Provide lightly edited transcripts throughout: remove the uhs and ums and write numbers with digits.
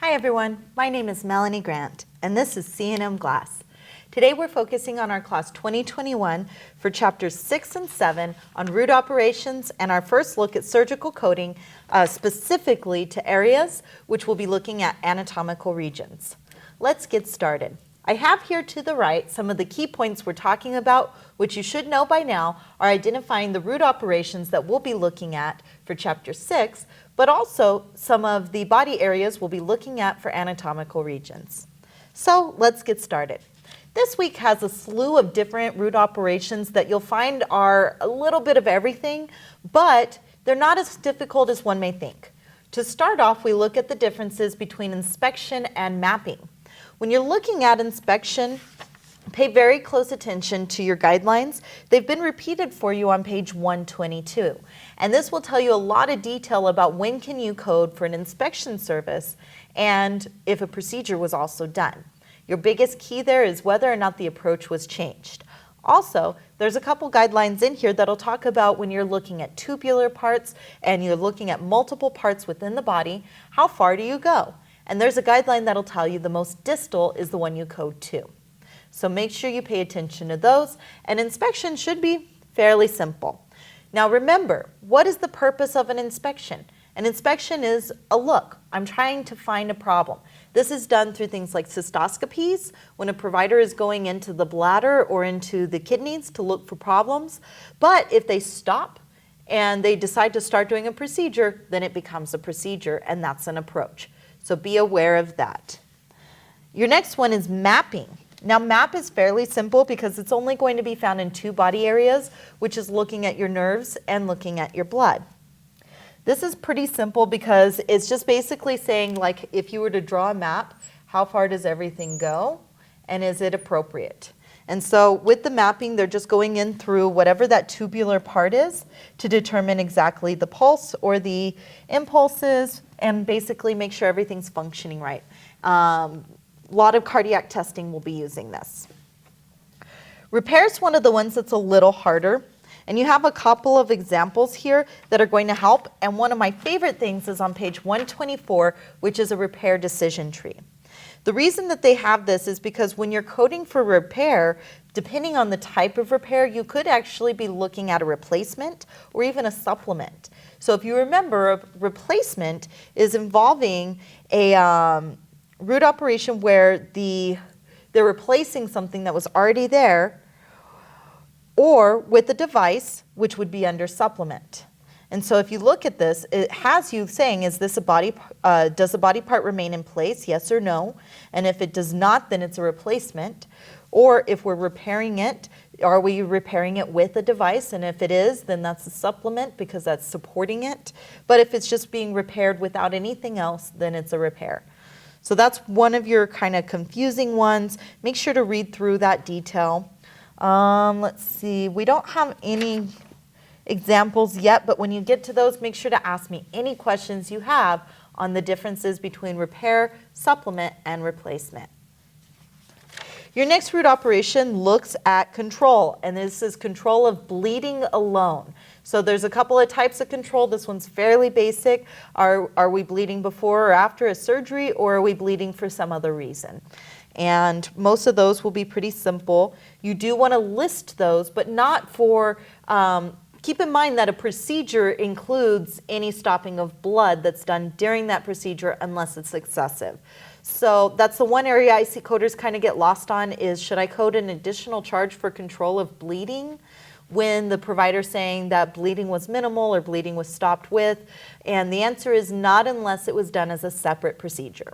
Hi everyone, my name is Melanie Grant and this is C&M Glass. Today we're focusing on our class 2021 for chapters 6 and 7 on root operations and our first look at surgical coding, specifically to areas which we'll be looking at anatomical regions. Let's get started. I have here to the right some of the key points we're talking about, which you should know by now are identifying the root operations that we'll be looking at for chapter 6, but also some of the body areas we'll be looking at for anatomical regions. So let's get started. This week has a slew of different root operations that you'll find are a little bit of everything, but they're not as difficult as one may think. To start off, we look at the differences between inspection and mapping. When you're looking at inspection, pay very close attention to your guidelines. They've been repeated for you on page 122. And this will tell you a lot of detail about when can you code for an inspection service and if a procedure was also done. Your biggest key there is whether or not the approach was changed. Also, there's a couple guidelines in here that'll talk about when you're looking at tubular parts and you're looking at multiple parts within the body, how far do you go? And there's a guideline that'll tell you the most distal is the one you code to. So make sure you pay attention to those, and inspection should be fairly simple. Now remember, what is the purpose of an inspection? An inspection is a look. I'm trying to find a problem. This is done through things like cystoscopies, when a provider is going into the bladder or into the kidneys to look for problems. But if they stop and they decide to start doing a procedure, then it becomes a procedure, and that's an approach. So be aware of that. Your next one is mapping. Now map is fairly simple because it's only going to be found in two body areas, which is looking at your nerves and looking at your blood. This is pretty simple because it's just basically saying, like, if you were to draw a map, how far does everything go and is it appropriate? And so with the mapping, they're just going in through whatever that tubular part is to determine exactly the pulse or the impulses and basically make sure everything's functioning right. A lot of cardiac testing will be using this. Repair is one of the ones that's a little harder. And you have a couple of examples here that are going to help. And one of my favorite things is on page 124, which is a repair decision tree. The reason that they have this is because when you're coding for repair, depending on the type of repair, you could actually be looking at a replacement or even a supplement. So if you remember, a replacement is involving a root operation where they're replacing something that was already there, or with a device, which would be under supplement. And so if you look at this, it has you saying, is this a body, does the body part remain in place, yes or no? And if it does not, then it's a replacement. Or if we're repairing it, are we repairing it with a device? And if it is, then that's a supplement because that's supporting it. But if it's just being repaired without anything else, then it's a repair. So that's one of your kind of confusing ones. Make sure to read through that detail. Let's see, we don't have any examples yet, but when you get to those, make sure to ask me any questions you have on the differences between repair, supplement, and replacement. Your next root operation looks at control, and this is control of bleeding alone. So there's a couple of types of control. This one's fairly basic. Are we bleeding before or after a surgery, or are we bleeding for some other reason? And most of those will be pretty simple. You do want to list those, but not for, keep in mind that a procedure includes any stopping of blood that's done during that procedure unless it's excessive. So that's the one area I see coders kind of get lost on is, should I code an additional charge for control of bleeding when the provider's saying that bleeding was minimal or bleeding was stopped with? And the answer is not unless it was done as a separate procedure.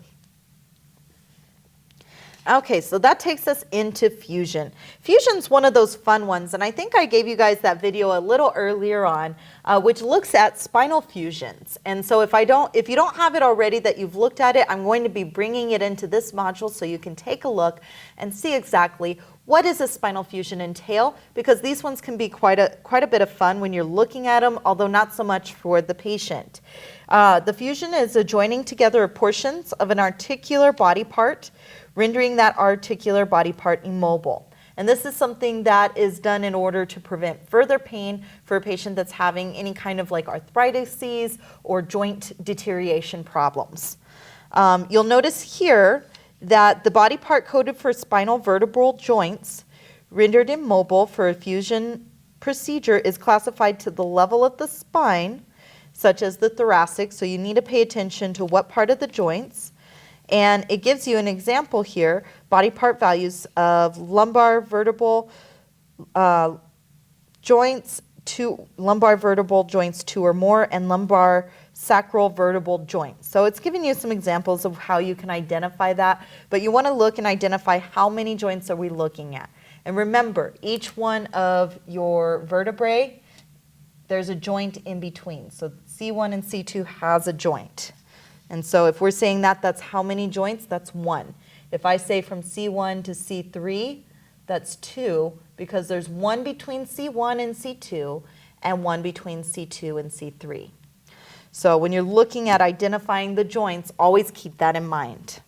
Okay, so that takes us into fusion. Fusion's one of those fun ones, and I think I gave you guys that video a little earlier on, which looks at spinal fusions. And so if you don't have it already that you've looked at it, I'm going to be bringing it into this module so you can take a look and see exactly what does a spinal fusion entail, because these ones can be quite a bit of fun when you're looking at them, although not so much for the patient. The fusion is a joining together of portions of an articular body part, rendering that articular body part immobile. And this is something that is done in order to prevent further pain for a patient that's having any kind of like arthritis or joint deterioration problems. You'll notice here that the body part coded for spinal vertebral joints rendered immobile for a fusion procedure is classified to the level of the spine, such as the thoracic, so you need to pay attention to what part of the joints. And it gives you an example here, body part values of lumbar vertebral joints, lumbar vertebral joints 2 or more, and lumbar sacral vertebral joints. So it's giving you some examples of how you can identify that, but you want to look and identify how many joints are we looking at. And remember, each one of your vertebrae, there's a joint in between. So C1 and C2 has a joint. And so if we're saying that, that's how many joints? That's 1. If I say from C1 to C3, that's 2, because there's 1 between C1 and C2 and 1 between C2 and C3. So when you're looking at identifying the joints, always keep that in mind.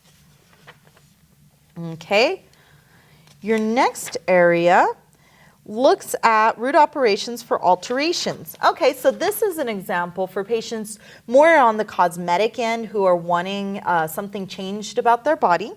Okay? Your next area looks at root operations for alterations. Okay, so this is an example for patients more on the cosmetic end who are wanting something changed about their body.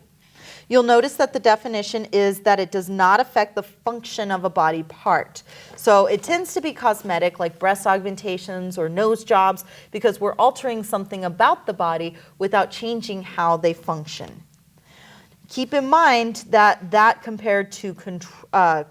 You'll notice that the definition is that it does not affect the function of a body part. So it tends to be cosmetic, like breast augmentations or nose jobs, because we're altering something about the body without changing how they function. Keep in mind that compared to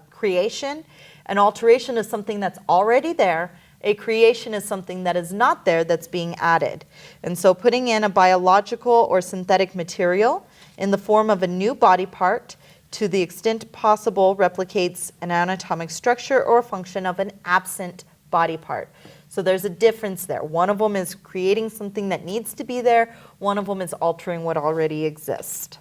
creation, an alteration is something that's already there. A creation is something that is not there that's being added. And so putting in a biological or synthetic material in the form of a new body part to the extent possible replicates an anatomic structure or function of an absent body part. So there's a difference there. One of them is creating something that needs to be there. One of them is altering what already exists.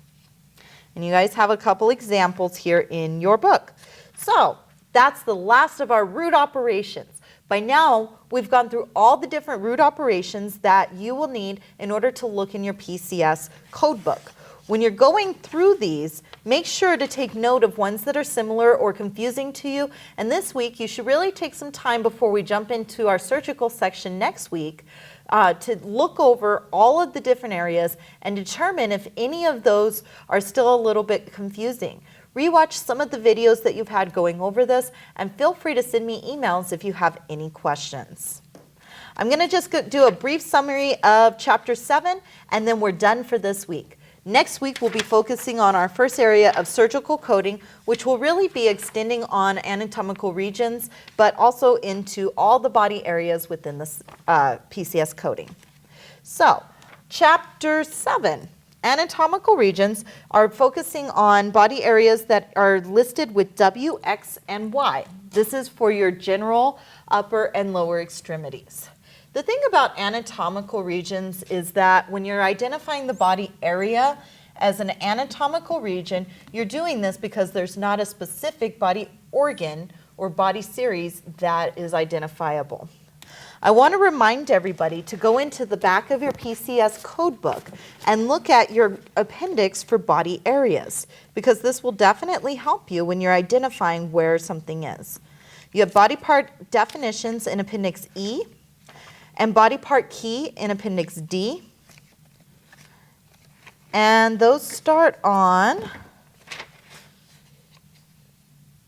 And you guys have a couple examples here in your book. So that's the last of our root operations. By now, we've gone through all the different root operations that you will need in order to look in your PCS code book. When you're going through these, make sure to take note of ones that are similar or confusing to you. And this week, you should really take some time before we jump into our surgical section next week to look over all of the different areas and determine if any of those are still a little bit confusing. Rewatch some of the videos that you've had going over this, and feel free to send me emails if you have any questions. I'm going to just do a brief summary of Chapter 7, and then we're done for this week. Next week, we'll be focusing on our first area of surgical coding, which will really be extending on anatomical regions, but also into all the body areas within the PCS coding. So, Chapter 7, anatomical regions, are focusing on body areas that are listed with W, X, and Y. This is for your general upper and lower extremities. The thing about anatomical regions is that when you're identifying the body area as an anatomical region, you're doing this because there's not a specific body organ or body series that is identifiable. I want to remind everybody to go into the back of your PCS code book and look at your appendix for body areas, because this will definitely help you when you're identifying where something is. You have body part definitions in Appendix E, and body part key in Appendix D. And those start on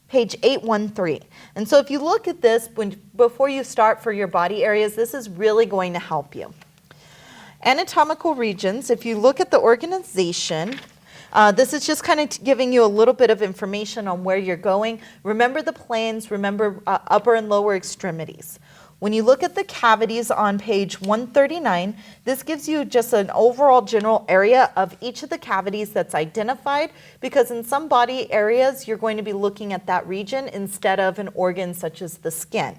page 813. And so if you look at this before you start for your body areas, this is really going to help you. Anatomical regions, if you look at the organization, this is just kind of giving you a little bit of information on where you're going. Remember the planes, remember upper and lower extremities. When you look at the cavities on page 139, this gives you just an overall general area of each of the cavities that's identified, because in some body areas, you're going to be looking at that region instead of an organ such as the skin.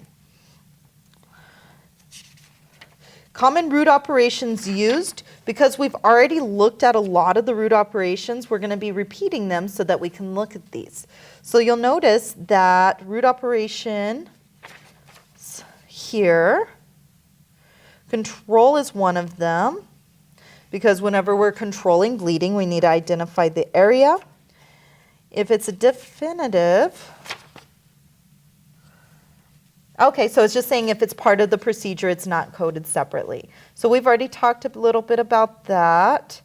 Common root operations used, because we've already looked at a lot of the root operations, we're going to be repeating them so that we can look at these. So you'll notice that root operation here, control is one of them, because whenever we're controlling bleeding, we need to identify the area. If it's a definitive, okay, so it's just saying if it's part of the procedure, it's not coded separately. So we've already talked a little bit about that.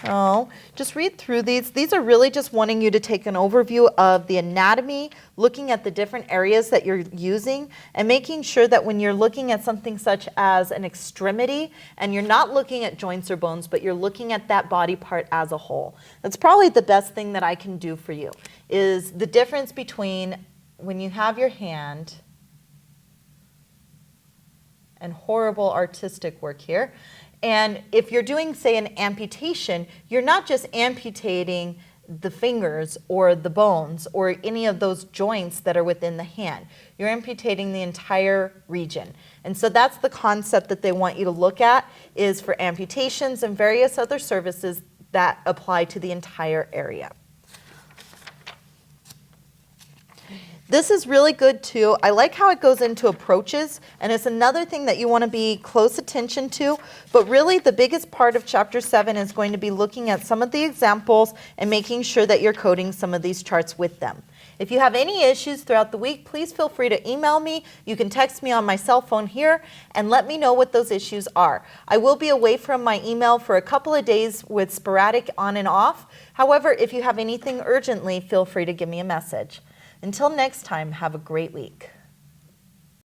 Oh, just read through these. These are really just wanting you to take an overview of the anatomy, looking at the different areas that you're using, and making sure that when you're looking at something such as an extremity, and you're not looking at joints or bones, but you're looking at that body part as a whole. That's probably the best thing that I can do for you, is the difference between when you have your hand and horrible artistic work here. And if you're doing, say, an amputation, you're not just amputating the fingers or the bones or any of those joints that are within the hand. You're amputating the entire region. And so that's the concept that they want you to look at, is for amputations and various other services that apply to the entire area. This is really good too. I like how it goes into approaches, and it's another thing that you want to be close attention to. But really the biggest part of Chapter 7 is going to be looking at some of the examples and making sure that you're coding some of these charts with them. If you have any issues throughout the week, please feel free to email me. You can text me on my cell phone here and let me know what those issues are. I will be away from my email for a couple of days with sporadic on and off. However, if you have anything urgently, feel free to give me a message. Until next time, have a great week.